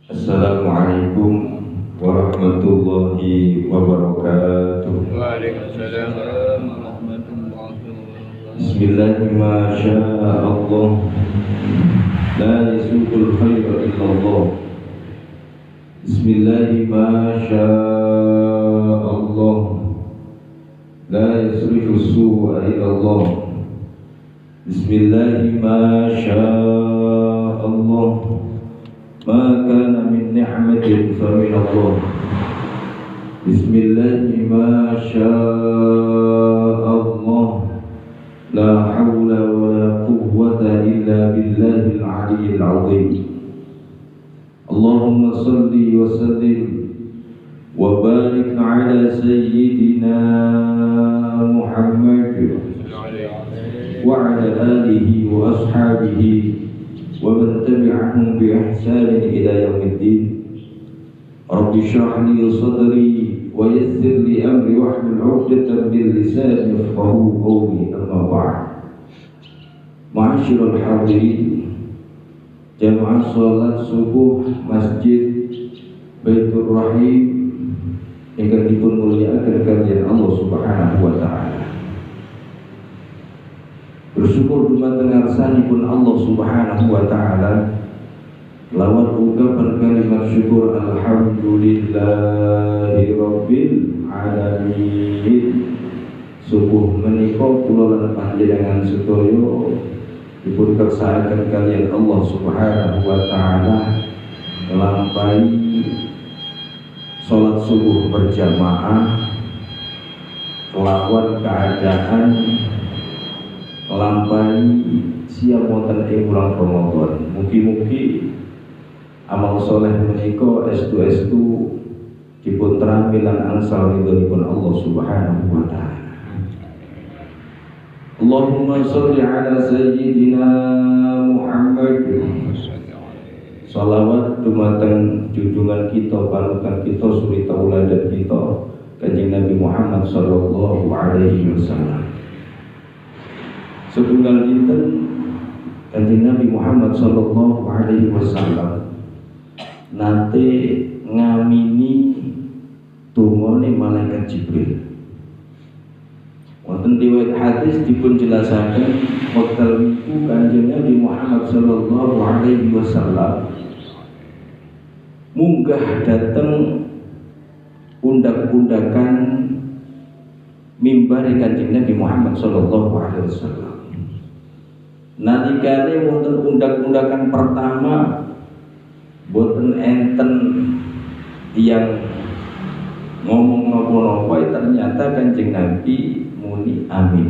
Assalamualaikum warahmatullahi wabarakatuh. Waalaikumsalam warahmatullahi wabarakatuh. Bismillahi ma sya'allah, la yasuqul khaira illallah. Bismillahi ma sya'allah, la yasrifu su'a illallah. Bismillahi ma sya'allah, ma kana min ni'matin fa min Allah. Bismillahi ma sya'allah, la hawla wa la quwwata illa billahil aliyyil azim. Allahumma salli wa sallim wa barik ala sayyidina Muhammad wa ala alihi wa ashabihi wa man tabi'ahum bi ihsanin ila yaumiddin. Rabbi shrah li sadri wa yassir li amri wahlul 'uqdatam min lisani yafqahu qawli, amma ba'd. Ma'asyiral hadirin, jamaah salat subuh Masjid Baitur Rahim ingkang dipun mulyakaken kaliyan Allah Subhanahu wa taala. Bersyukur dumateng ngarsanipun Allah Subhanahu wa taala, lawan ungkapan kalimat syukur alhamdulillahi rabbil alamin. Subuh menika kula lan panjenengan sedaya dipun kersakaken kaliyan Allah Subhanahu wa taala nglampahi salat subuh berjamaah kelawan keadaan nglampahi siang wonten ing bulan Ramadan. Mugi-mugi amal soleh menika estu-estu dipun terampi lan angsal ridhonipun Allah Subhanahu wa taala. Allahumma sholli ala sayyidina Muhammad. Salawat dumateng junjungan kita, panutan kita, suri tauladan kita, Kanjeng Nabi Muhammad sallallahu alaihi wasallam. Setunggal dinten Kanjeng Nabi Muhammad sallallahu alaihi wasallam nate ngamini tungone malaikat Jibril. Wonten riwayat hadis dipun jelasaken wekdal niku Kanjeng Nabi Muhammad sallallahu alaihi wasallam munggah dateng undak-undakan mimbar Kanjeng Nabi Muhammad sallallahu alaihi wasallam. Nalikane wonten undak-undakan pertama boten enten yang ngomong napa-napa, ternyata Kanjeng Nabi muni amin.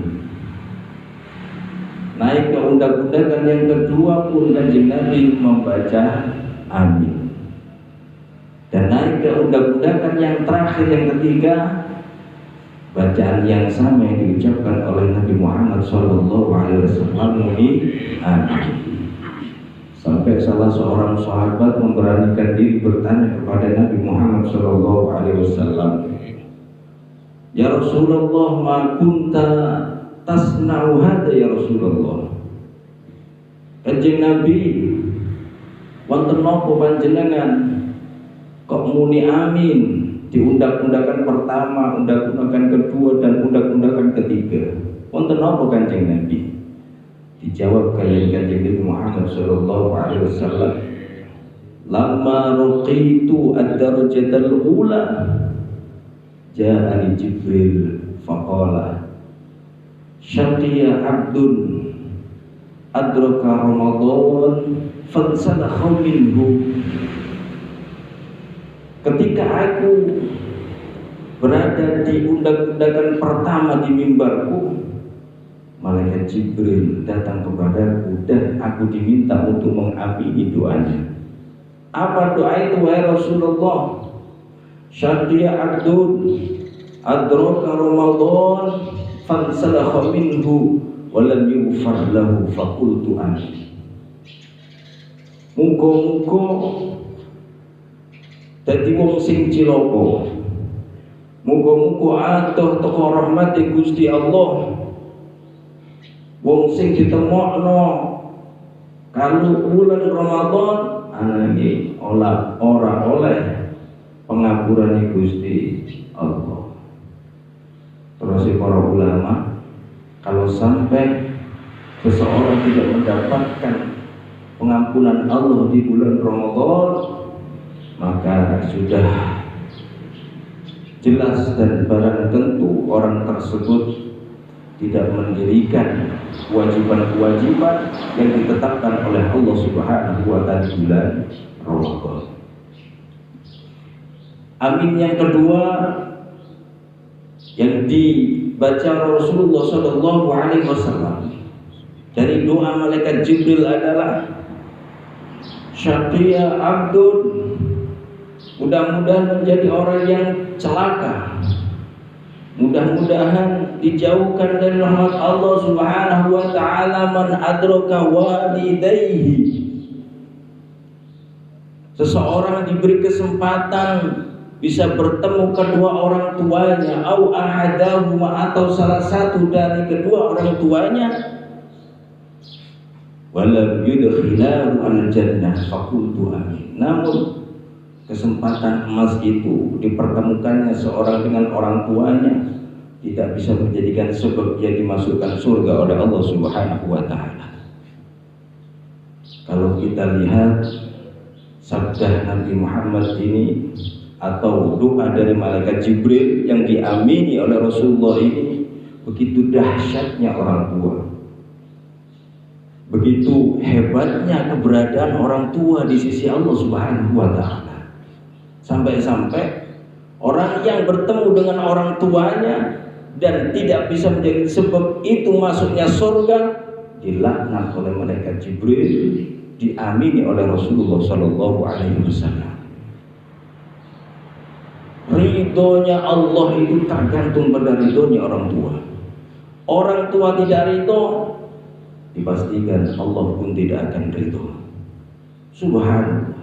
Naik ke undak-undakan yang kedua pun Kanjeng Nabi membaca amin. Dan naik ke undak-undakan yang terakhir yang ketiga, bacaan yang sama yang diucapkan oleh Nabi Muhammad SAW muni amin. Sampai salah seorang sahabat memberanikan diri bertanya kepada Nabi Muhammad SAW, "Ya Rasulullah, ma kunta tasna'u hadza ya Rasulullah?" Kanjeng Nabi, wonten napa panjenengan kok muni amin di undak-undakan pertama, undak-undakan kedua, dan undak-undakan ketiga? Wonten napa Kanjeng Nabi? Dijawab kalian Kanjeng Nabi Muhammad sallallahu alaihi wasallam, "Lamma ruqitu ad-darajatal ula, ja'ani Jibril faqala, syaqiya abdun adraka Ramadan fansalakha minhu." Ketika aku berada di undak-undakan pertama di mimbarku, malaikat Jibril datang kepadaku dan aku diminta untuk mengamini doanya. Apa doa itu wahai Rasulullah? Syaqiya abdun adraka Ramadan fansalakha minhu wa lam yughfar lahu faqultu amin. Muga-muga dadi wong sing cilaka, muga-muga adoh teko rahmate Gusti Allah, wong sing ditemokno kalau bulan Ramadan anak ini ora oleh pengapuran Gusti Allah. Terus para ulama, kalau sampai seseorang tidak mendapatkan pengampunan Allah di bulan Ramadan, maka sudah jelas dan barang tentu orang tersebut tidak mendirikan kewajiban-kewajiban yang ditetapkan oleh Allah Subhanahu wa Ta'ala di bulan Ramadan. Amin yang kedua yang dibaca Rasulullah Shallallahu Alaihi Wasallam dari doa malaikat Jibril adalah Syaqiya Abdul, mudah-mudahan menjadi orang yang celaka, mudah-mudahan dijauhkan dari rahmat Allah Subhanahu wa Ta'ala man adraka walidayhi. Seseorang diberi kesempatan bisa bertemu kedua orang tuanya, au ahadahuma, atau salah satu dari kedua orang tuanya, walam yudkhilahu al-jannah faqultu amin. Namun kesempatan emas itu dipertemukannya seorang dengan orang tuanya tidak bisa menjadikan sebab dia dimasukkan surga oleh Allah Subhanahu wa Ta'ala. Kalau kita lihat sabda Nabi Muhammad ini atau doa dari malaikat Jibril yang diamini oleh Rasulullah ini, begitu dahsyatnya orang tua, begitu hebatnya keberadaan orang tua di sisi Allah Subhanahu wa Ta'ala. Sampai-sampai orang yang bertemu dengan orang tuanya dan tidak bisa menjadi sebab itu masuknya surga, dilaknat oleh malaikat Jibril, diamini oleh Rasulullah Sallallahu Alaihi Wasallam. Ridhonya Allah itu tergantung pada ridhonya orang tua. Orang tua tidak ridho, dipastikan Allah pun tidak akan ridho. Subhanallah.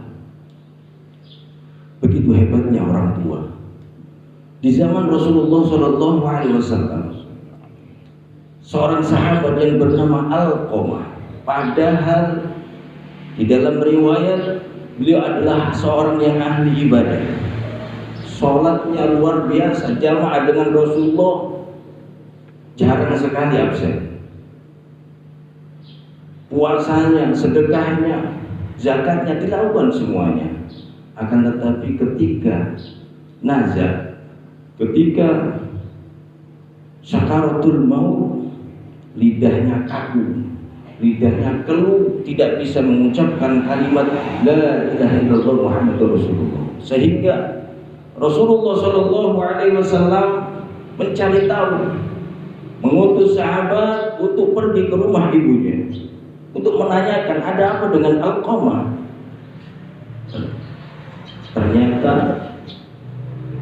Begitu hebatnya orang tua. Di zaman Rasulullah Sallallahu Alaihi Wasallam, seorang sahabat yang bernama Alqamah, padahal di dalam riwayat beliau adalah seorang yang ahli ibadah. Sholatnya luar biasa, jamaah dengan Rasulullah, jarang sekali absen. Puasanya, sedekahnya, zakatnya dilakukan semuanya. Akan tetapi ketika nazar, ketika sakaratul maut, lidahnya kaku, lidahnya keluh, tidak bisa mengucapkan kalimat la ilaha illallah Muhammadur Rasulullah. Sehingga Rasulullah Shallallahu Alaihi Wasallam mencari tahu, mengutus sahabat untuk pergi ke rumah ibunya untuk menanyakan ada apa dengan Alqamah. Ternyata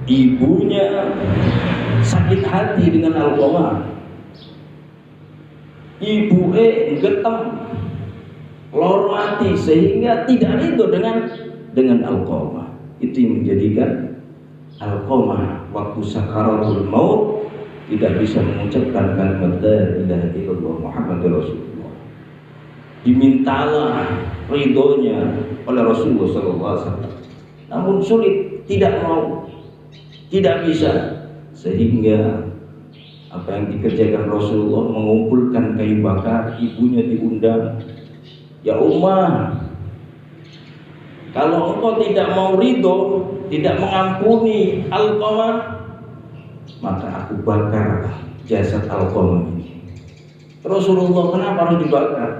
ibunya sakit hati dengan Alqamah. Ibu getem, lor mati, sehingga tidak ridho dengan Alqamah. Itu yang menjadikan Alqamah waktu sakaratul maut tidak bisa mengucapkan kalimat la ilaha illallah Muhammadur Rasulullah. Dimintalah ridhonya oleh Rasulullah SAW, namun sulit, tidak mau, tidak bisa. Sehingga apa yang dikerjakan Rasulullah, mengumpulkan kayu bakar, ibunya diundang. Ya Ummah, kalau engkau tidak mau ridho, tidak mengampuni Alqamah, maka aku bakar jasad Alqamah ini. Rasulullah, kenapa harus dibakar?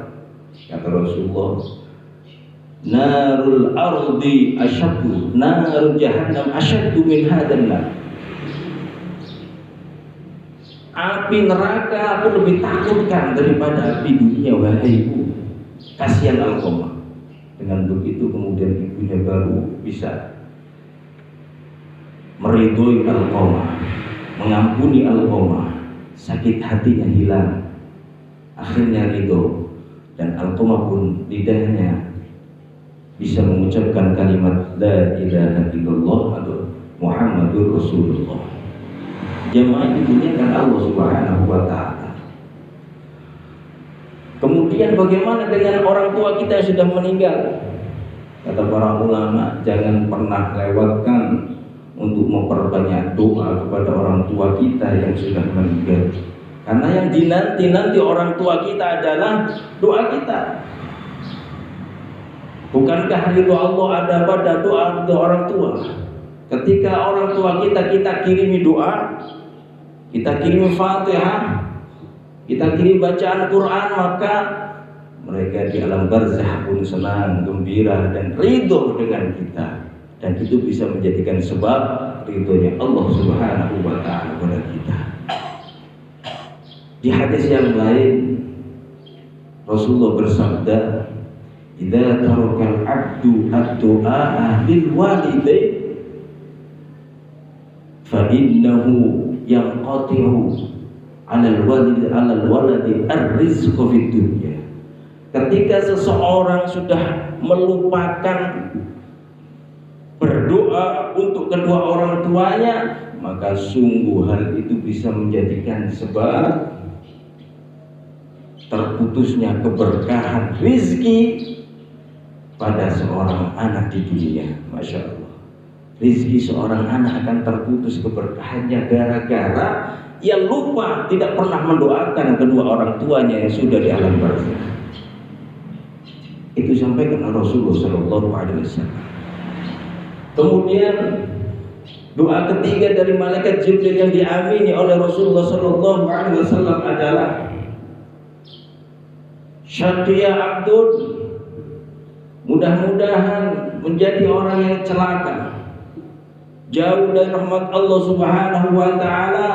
Kata Rasulullah, narul ardi asyaddu, narul jahannam asyaddu min hadan nar. Api neraka aku lebih takutkan daripada api dunia, wahai ibu. Kasihan Alqamah. Dengan begitu kemudian ibunya baru bisa meridhoi Alqamah, mengampuni Alqamah, sakit hatinya hilang, akhirnya ridho, dan Alqamah pun lidahnya bisa mengucapkan kalimat la ilaha illallah Muhammadur Rasulullah. Jemaah dimuliakan Allah Subhanahu wa Ta'ala. Kemudian bagaimana dengan orang tua kita yang sudah meninggal? Kata para ulama, jangan pernah lewatkan untuk memperbanyak doa kepada orang tua kita yang sudah meninggal. Karena yang dinanti-nanti orang tua kita adalah doa kita. Bukankah ridho Allah ada pada doa orang tua? Ketika orang tua kita kirimi doa, kita kirimi Fatihah, kita kirim bacaan Quran, maka mereka di alam barzah pun senang, gembira dan ridho dengan kita, dan itu bisa menjadikan sebab ridhonya Allah Subhanahu wa ta'ala kepada kita. Di hadis yang lain Rasulullah bersabda, "Idza tarakal 'abdu ad-du'a lil walidain fa innahu yanqati'u 'alal waladi ar-rizqu fid dunya." Ketika seseorang sudah melupakan berdoa untuk kedua orang tuanya, maka sungguh hal itu bisa menjadikan sebab terputusnya keberkahan rizki pada seorang anak di dunia. Masya Allah, rizki seorang anak akan terputus keberkahannya gara-gara ia lupa tidak pernah mendoakan kedua orang tuanya yang sudah di alam barzakh. Itu sampaikan oleh Rasulullah SAW. Kemudian doa ketiga dari malaikat Jibril yang diamini oleh Rasulullah SAW adalah, "Syaqiya abdun," mudah-mudahan menjadi orang yang celaka, jauh dari rahmat Allah Subhanahu wa ta'ala.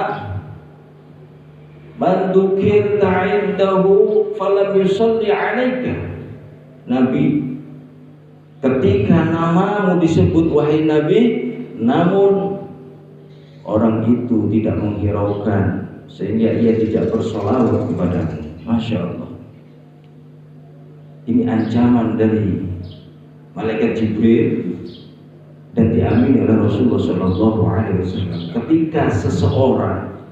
"Man dzukirta 'indahu falam yusalli 'alaika." Nabi, ketika namamu disebut wahai Nabi, namun orang itu tidak menghiraukan sehingga ia tidak bersolawat kepadamu. Masya Allah. Ini ancaman dari malaikat Jibril dan diamini oleh Rasulullah SAW. Ketika seseorang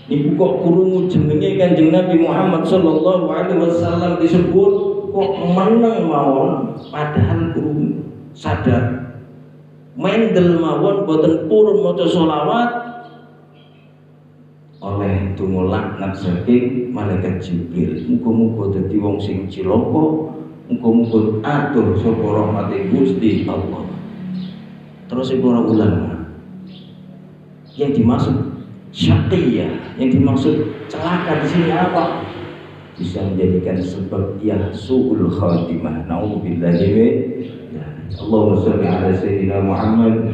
ibu kok kurungu jenenge Kanjeng Nabi Muhammad SAW disebut kok meneng mawon, padahal kurungu sadar mendel mawon boten purun maca selawat, oleh donga laknat saking malaikat Jibril. Muga-muga dadi wong sing cilaka, muga-muga adoh saka rahmate Gusti Allah. Terus para ulama, yang dimaksud syaqiyah, yang dimaksud celaka di sini apa? Bisa menjadikan sebab yang su'ul khatimah. Nauzubillahi min. Allahumma shalli ala sayyidina Muhammad.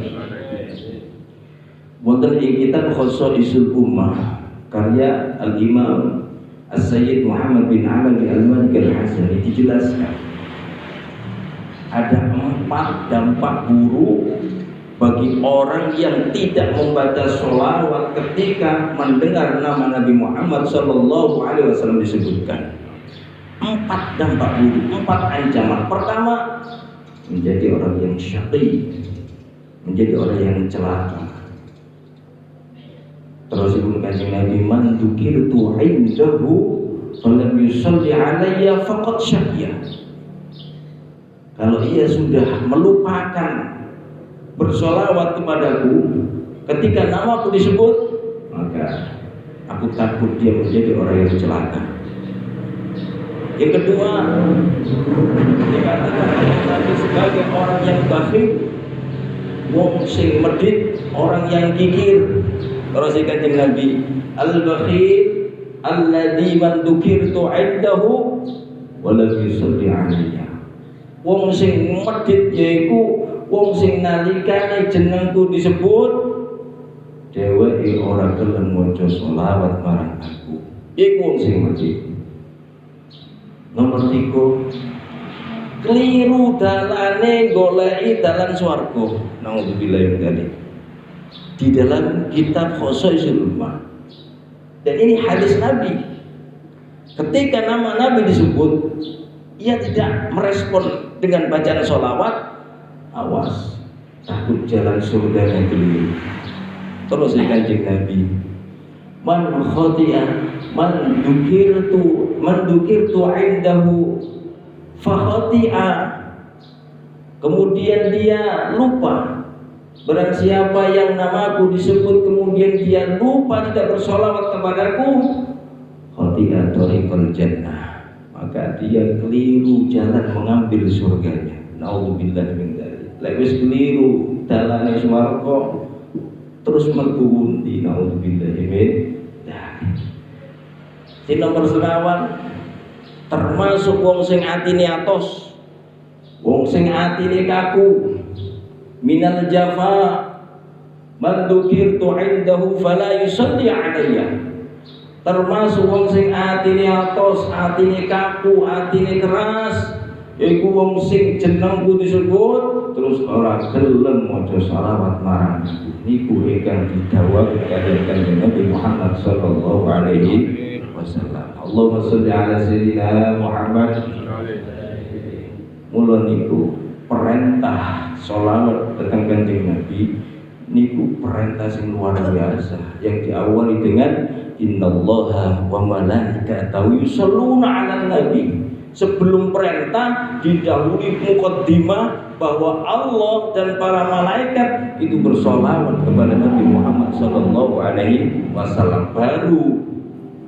Wonten ing kitab Khosaisul Ummah karya Al-Imam As-Sayyid Muhammad bin Ali Al-Malik Al-Hasani dijelaskan ada 4 dampak buruk bagi orang yang tidak membaca sholawat ketika mendengar nama Nabi Muhammad SAW disebutkan. 4 dampak buruk, 4 ancaman. Pertama, menjadi orang yang syaqi, menjadi orang yang celaka. Terus Ibnu Kanjeng Nabi, "Man dzukirtu 'indahu falam yusalli 'alayya faqad syaqiyya." Kalau ia sudah melupakan bersolawat kepadaku ketika namaku disebut, maka aku takut dia menjadi orang yang celaka. Yang kedua, dikatakan oleh Nabi sebagai orang yang bakhil, wong sing medit, orang yang kikir. Terus Kanjeng Nabi, "Al-bakhil alladzi man dzukirtu 'indahu wa lam yusalli 'alayya." Wong sing medit yaiku wong sing nalikane jenengku disebut dheweke ora gelem maca selawat marang aku. Iku wong sing mati. Nomor 3, keliru dalane goleki dalan swarga. Nauzubillah min dzalik. Di dalam kitab Khosaisul Ummah. Dan ini hadis Nabi. Ketika nama Nabi disebut, ia tidak merespon dengan bacaan sholawat. Awas, takut jalan surganya keliru. Terus Kanjeng Nabi, "Man khati'a man dzukirtu 'indahu fa khati'a kemudian dia lupa. Barang siapa yang namaku disebut kemudian dia lupa tidak bersolawat kepadaku, khati'at thariqal jannah, maka dia keliru jalan mengambil surganya. Naudzubillah min dzalik. Lek wis keliru dalane swarga terus mlebu pundi, naudzubillah min dzalik. Sing nomor sekawan termasuk wong sing atine atos, wong sing atine kaku. Minal jafa man dzukirtu indahu fala yusalli alayya, termasuk wong sing atine atos, atine kaku, atine keras, iku wong sing jenengku disebut terus ora gelem maca selawat marang niku ingkang didhawuhi kaliyan Nabi Muhammad sallallahu alaihi wasallam. Allahumma sholli ala sayyidina Muhammad. Mula niku perintah sholawat datang Kanjeng Nabi niku perintah sing luar biasa yang diawali dengan innallaha wa malaikatahu yusholluna 'alan nabi. Sebelum perintah didahului mukaddimah bahwa Allah dan para malaikat itu bersolawat kepada Nabi Muhammad sallallahu alaihi wasallam. Baru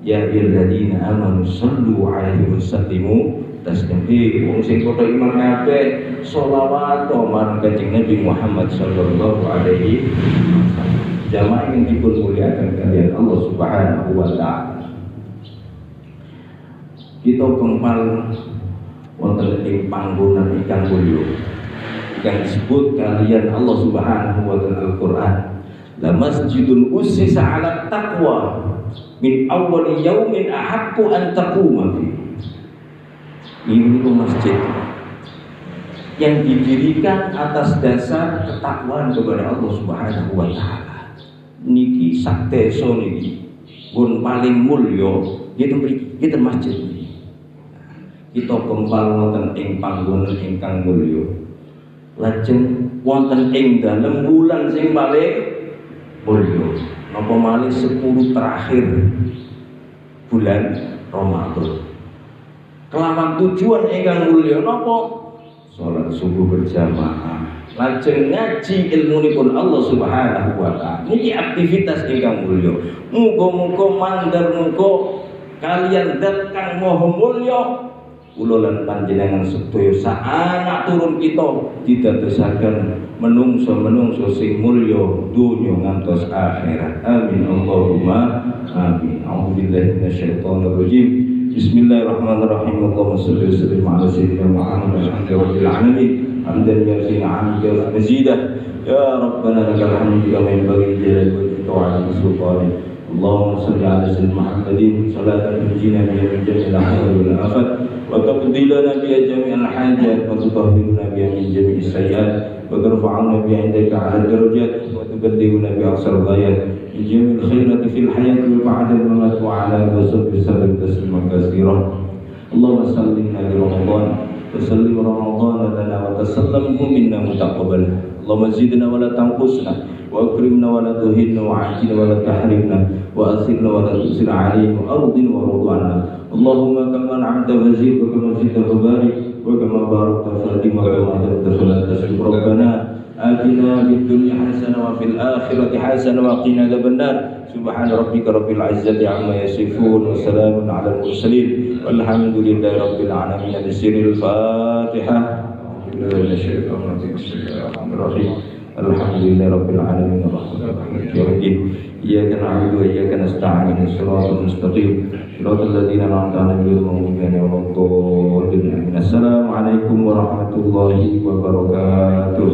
ya ayyuhalladzina amanu shallu 'alaihi wasallimu taslima. Wong sing padha iman kabeh selawat marang Kanjeng Nabi Muhammad sallallahu alaihi wasallam. Jamaah yang dimuliakan kalian Allah Subhanahu wa taala. Kita kempal wonten ing panggonan ingkang mulya yang disebut kalian Allah Subhanahu wa taala Al-Qur'an. La masjidun ussisa 'ala taqwa min awwal yaumin ahaqqu an taquma fi. Ini masjid yang didirikan atas dasar ketakwaan kepada Allah Subhanahu wa taala. Niki sak desa niki pun paling mulya gitu mriki, kita masjid. Kita kempal wonten ing panggonan ingkang mulya. Lajeng wonten ing dalem wulan sing paling mulya. Napa malih 10 terakhir bulan Ramadan. Kelawan tujuan ingkang mulya napa? Salat subuh berjamaah. Lajeng ngaji ilmunipun Allah Subhanahu wa taala. Niki aktivitas ingkang mulya. Muga-muga mandhar muga kalian zat kang maha mulya kula lan panjenengan sedaya anak turun kita didadosaken menungso-menungso sing mulya donya ngantos akhirat. Amin Allahumma amin. A'udzubillahi minasyaitonir rajim. Bismillahirrahmanirrahim. Allahumma shalli wa sallim ala sayyidina Muhammad alhamdulillahil alamin. Hamdan yasin 'amika wa mazidah. Ya Rabbana lakal hamdu kama yanbaghi li jalali wajhika wa 'azimi sultanik. Allahumma shalli ala sayyidina Muhammadin salatan tunjina biha min jami'il ahwali wal afat wa taqdi lana biha jami'al hajat wa tutahhiruna biha min jami'is sayyi'at wa tarfa'una biha 'indaka 'ala darajat wa tuballighuna biha aqsal ghayat min jami'il khairati fil hayati wa ba'da al-mamat wa 'ala washabbi sallam tasliman katsiran. Allahumma salli ala Ramadan wa sallim Ramadan lana wa tasallamhu minna mutaqabbal. Allahumma zidna wa la tanqusna wa akrimna wa la tuhinna wa 'ajilna wa la tahrimna wa asirna wa la tusir 'alaina wa ardina wa ridwana. Allahumma kama an'amta fazid wa kama zidta fabarik wa kama barakta fatim wa kama adamta fala tasrif. Rabbana atina fid dunya hasanah wa fil akhirati hasanah wa qina adzabannar. Subhana rabbika rabbil izzati amma yasifun wa salamun 'alal mursalin walhamdulillahi rabbil alamin. Bismillahil Fatihah. Bismillahirrahmanirrahim. Alhamdulillahi rabbil alamin arrahmanirrahim maliki iyyaka na'budu wa iyyaka nasta'in ihdinas mustaqim shiratal ladzina an'amta 'alaihim ghairil maghdubi 'alaihim waladdallin. Assalamualaikum warahmatullahi wabarakatuh.